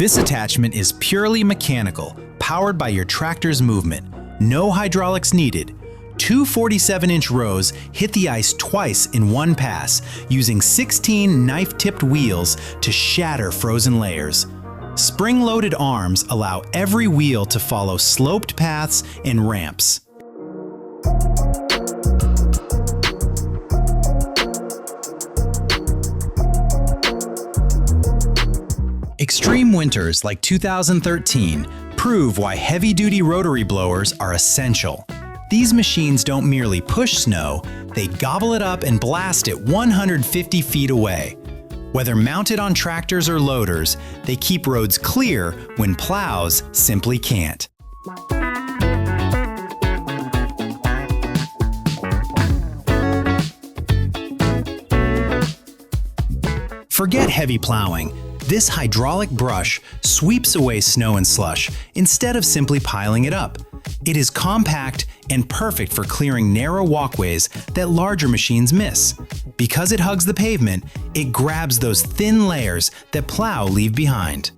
This attachment is purely mechanical, powered by your tractor's movement. No hydraulics needed. Two 47-inch rows hit the ice twice in one pass, using 16 knife-tipped wheels to shatter frozen layers. Spring-loaded arms allow every wheel to follow sloped paths and ramps. Extreme winters like 2013 prove why heavy-duty rotary blowers are essential. These machines don't merely push snow, they gobble it up and blast it 150 feet away. Whether mounted on tractors or loaders, they keep roads clear when plows simply can't. Forget heavy plowing. This hydraulic brush sweeps away snow and slush instead of simply piling it up. It is compact and perfect for clearing narrow walkways that larger machines miss. Because it hugs the pavement, it grabs those thin layers that plow leave behind.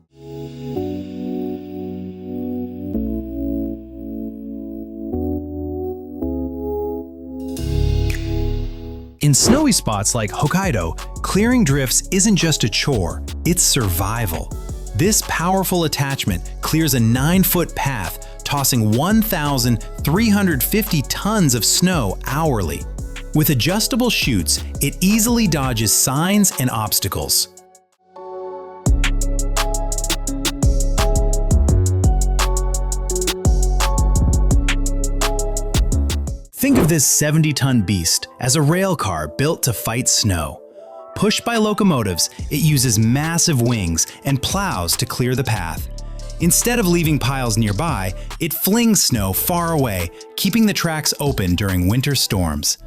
In snowy spots like Hokkaido, clearing drifts isn't just a chore, it's survival. This powerful attachment clears a 9-foot path, tossing 1,350 tons of snow hourly. With adjustable chutes, it easily dodges signs and obstacles. Think of this 70-ton beast as a rail car built to fight snow. Pushed by locomotives, it uses massive wings and plows to clear the path. Instead of leaving piles nearby, it flings snow far away, keeping the tracks open during winter storms.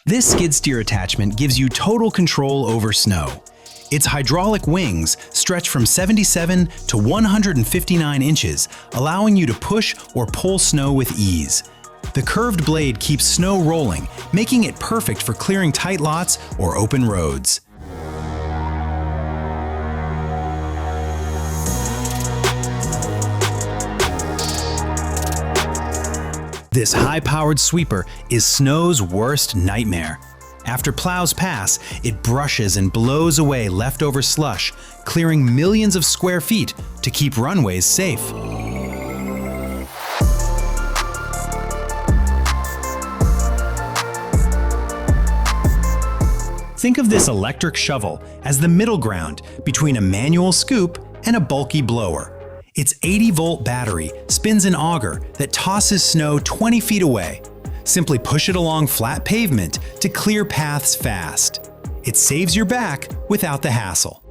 This skid steer attachment gives you total control over snow. Its hydraulic wings stretch from 77 to 159 inches, allowing you to push or pull snow with ease. The curved blade keeps snow rolling, making it perfect for clearing tight lots or open roads. This high-powered sweeper is snow's worst nightmare. After plows pass, it brushes and blows away leftover slush, clearing millions of square feet to keep runways safe. Think of this electric shovel as the middle ground between a manual scoop and a bulky blower. Its 80-volt battery spins an auger that tosses snow 20 feet away. Simply push it along flat pavement to clear paths fast. It saves your back without the hassle.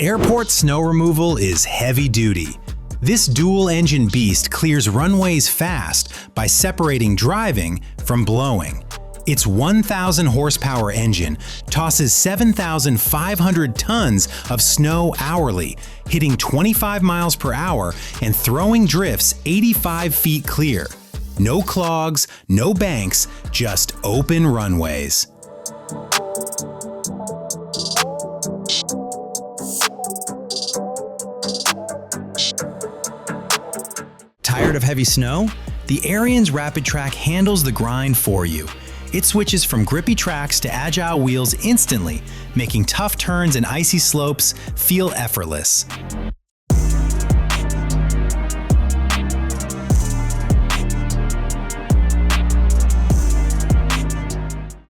Airport snow removal is heavy duty. This dual-engine beast clears runways fast by separating driving from blowing. Its 1,000 horsepower engine tosses 7,500 tons of snow hourly, hitting 25 miles per hour and throwing drifts 85 feet clear. No clogs, no banks, just open runways. Tired of heavy snow? The Ariens Rapid Track handles the grind for you. It switches from grippy tracks to agile wheels instantly, making tough turns and icy slopes feel effortless.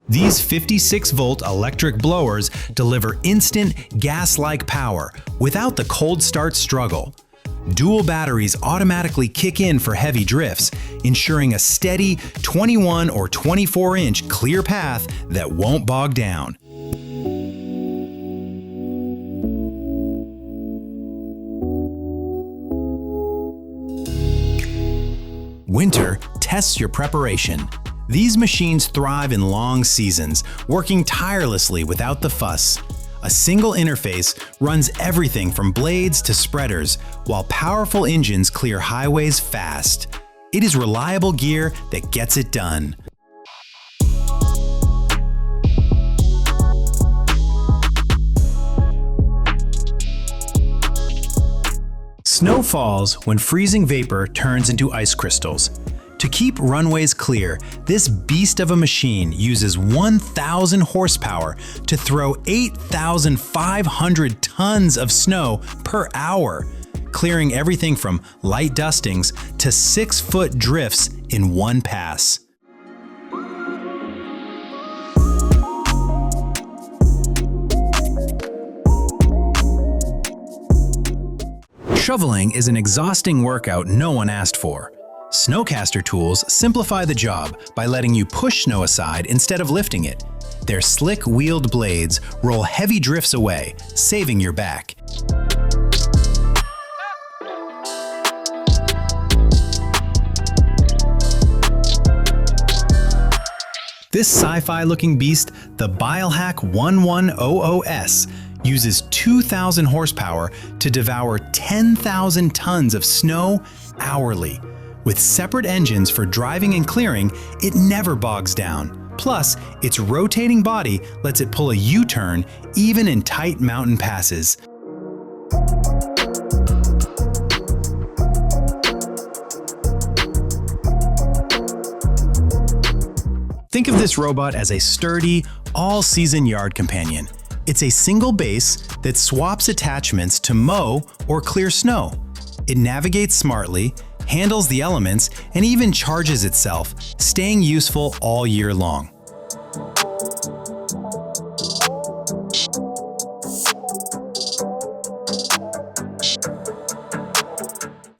These 56-volt electric blowers deliver instant, gas-like power without the cold start struggle. Dual batteries automatically kick in for heavy drifts, ensuring a steady 21 or 24-inch clear path that won't bog down. Winter tests your preparation. These machines thrive in long seasons, working tirelessly without the fuss. A single interface runs everything from blades to spreaders, while powerful engines clear highways fast. It is reliable gear that gets it done. Snow falls when freezing vapor turns into ice crystals. To keep runways clear, this beast of a machine uses 1,000 horsepower to throw 8,500 tons of snow per hour, clearing everything from light dustings to 6-foot drifts in one pass. Shoveling is an exhausting workout no one asked for. Snowcaster tools simplify the job by letting you push snow aside instead of lifting it. Their slick wheeled blades roll heavy drifts away, saving your back. This sci-fi looking beast, the Biohack 1100S, uses 2,000 horsepower to devour 10,000 tons of snow hourly. With separate engines for driving and clearing, it never bogs down. Plus, its rotating body lets it pull a U-turn even in tight mountain passes. Think of this robot as a sturdy, all-season yard companion. It's a single base that swaps attachments to mow or clear snow. It navigates smartly, handles the elements, and even charges itself, staying useful all year long.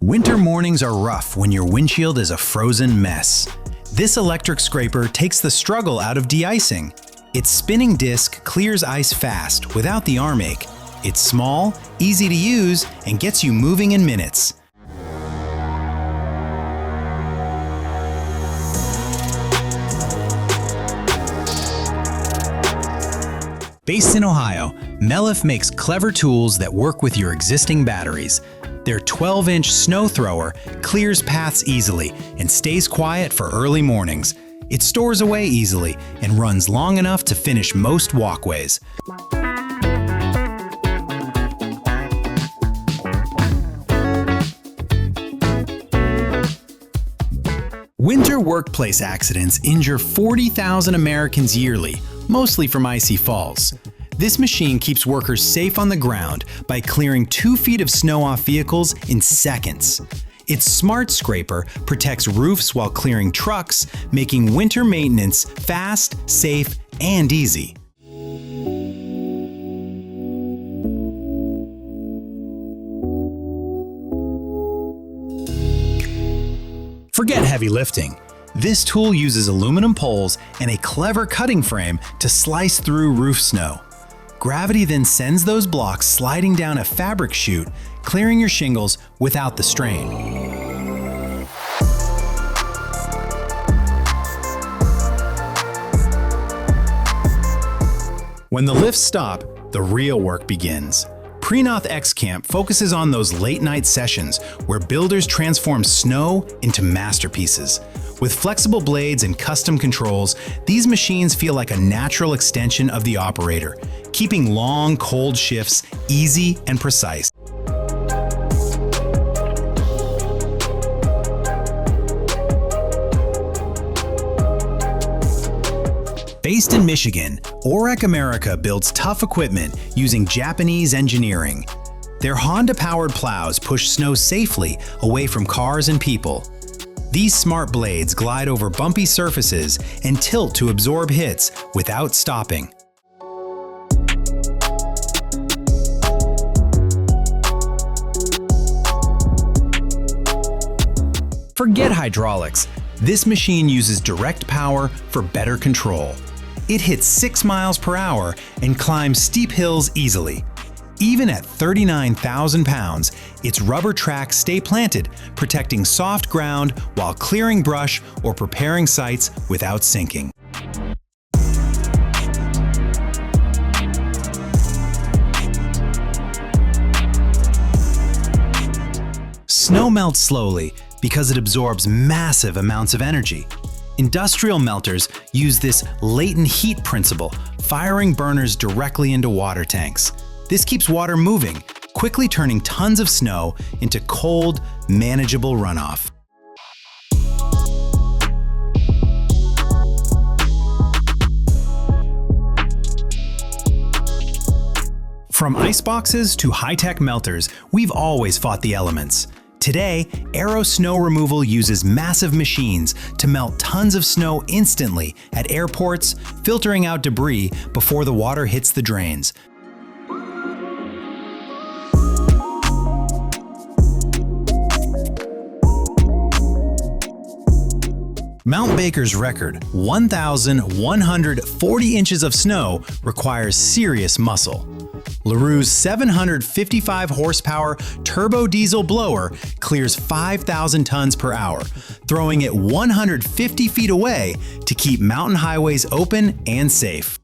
Winter mornings are rough when your windshield is a frozen mess. This electric scraper takes the struggle out of de-icing. Its spinning disc clears ice fast without the arm ache. It's small, easy to use, and gets you moving in minutes. Based in Ohio, Melif makes clever tools that work with your existing batteries. Their 12-inch snow thrower clears paths easily and stays quiet for early mornings. It stores away easily and runs long enough to finish most walkways. Winter workplace accidents injure 40,000 Americans yearly, mostly from icy falls. This machine keeps workers safe on the ground by clearing 2 feet of snow off vehicles in seconds. Its smart scraper protects roofs while clearing trucks, making winter maintenance fast, safe, and easy. Forget heavy lifting. This tool uses aluminum poles and a clever cutting frame to slice through roof snow. Gravity then sends those blocks sliding down a fabric chute, clearing your shingles without the strain. When the lifts stop, the real work begins. Prenoth X-Camp focuses on those late-night sessions where builders transform snow into masterpieces. With flexible blades and custom controls, these machines feel like a natural extension of the operator, keeping long, cold shifts easy and precise. Based in Michigan, Orek America builds tough equipment using Japanese engineering. Their Honda-powered plows push snow safely away from cars and people. These smart blades glide over bumpy surfaces and tilt to absorb hits without stopping. Forget hydraulics. This machine uses direct power for better control. It hits 6 miles per hour and climbs steep hills easily. Even at 39,000 pounds, its rubber tracks stay planted, protecting soft ground while clearing brush or preparing sites without sinking. Snow melts slowly because it absorbs massive amounts of energy. Industrial melters use this latent heat principle, firing burners directly into water tanks. This keeps water moving, quickly turning tons of snow into cold, manageable runoff. From iceboxes to high-tech melters, we've always fought the elements. Today, Aero Snow Removal uses massive machines to melt tons of snow instantly at airports, filtering out debris before the water hits the drains. Mount Baker's record, 1,140 inches of snow, requires serious muscle. LaRue's 755 horsepower turbo diesel blower clears 5,000 tons per hour, throwing it 150 feet away to keep mountain highways open and safe.